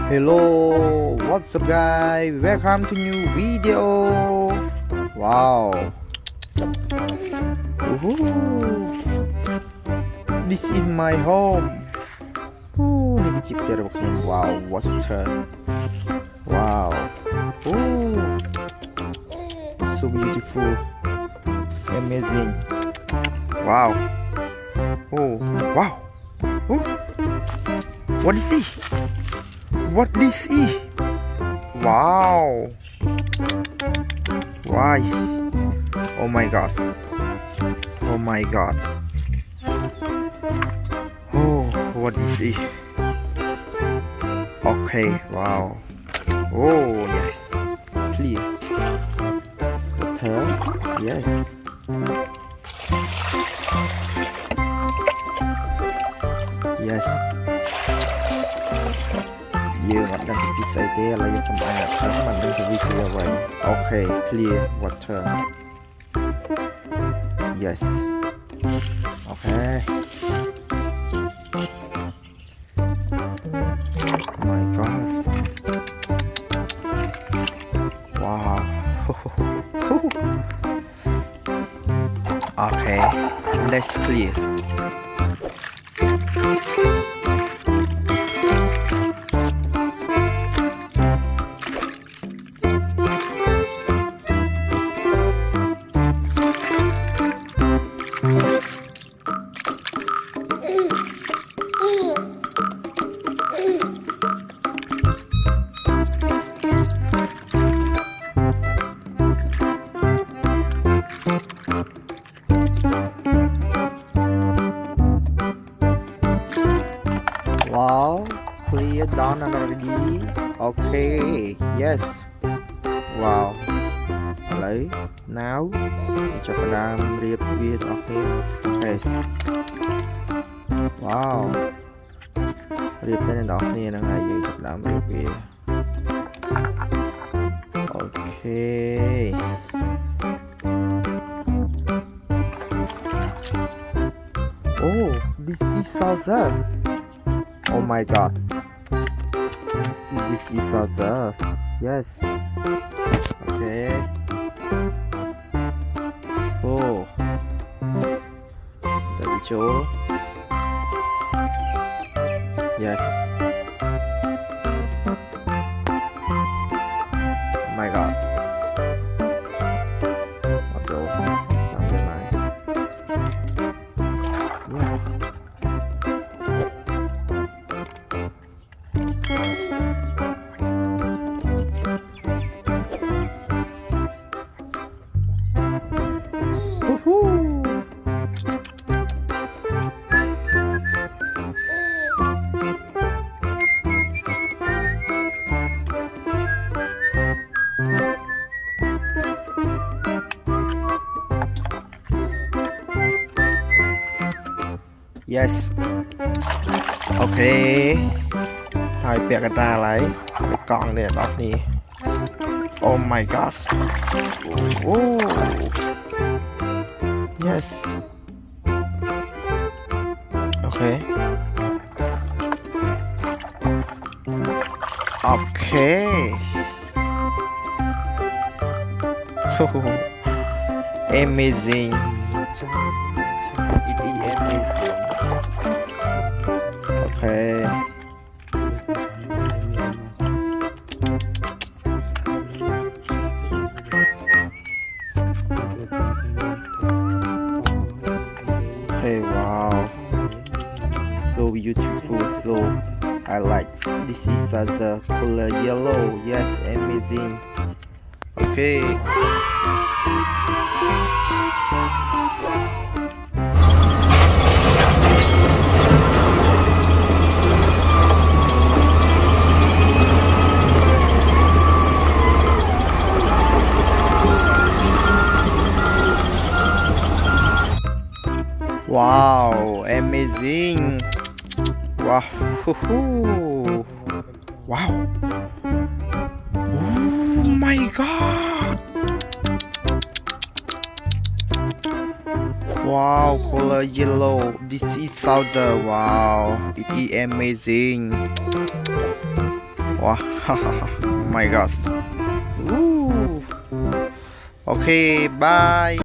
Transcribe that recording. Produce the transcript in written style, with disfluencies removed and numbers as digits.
Hello, what's up guys? Welcome to new video. Wow. Woohoo. This is my home. Ini kecipta bakal. Wow, what's turn? Wow. So beautiful. Amazing. Wow. Wow. What is it? What this is? Wow. Wise. Oh my god. Oh my god. Oh, what this is? Okay, wow. Oh, yes. Clear. Water. Yes. Yes. Dương vẫn đang chỉ xây thế là phần bài nhạc sáng mình đang chuẩn bị chia vậy. Okay, clear water. Yes. Okay. Oh my gosh. Wow. Okay, let's clear. Wow, clear done already. Okay, yes. Wow. Lấy now cho các bạn riệp viết okay. Wow. Riệp thế này đó nè là ngày gì các bạn riệp viết. Okay. Oh, this is salsa. Oh my god. This is salsa. Yes. Okay. Oh. Dari chỗ. Yes. Oh my god. Yes. Yes. Okay. Hai bẹt cái ta lấy cái con này đọc đi. Oh my gosh. Oh. Yes. Okay. Okay. Amazing. It is amazing. Okay. Okay, wow. So beautiful. So I like this is as a color yellow. Yes, amazing. Okay. Wow, amazing. Wow. Wow. Oh my god. Wow, color yellow. This is salsa. Wow, it is amazing. ว้าว my god โอเคบาย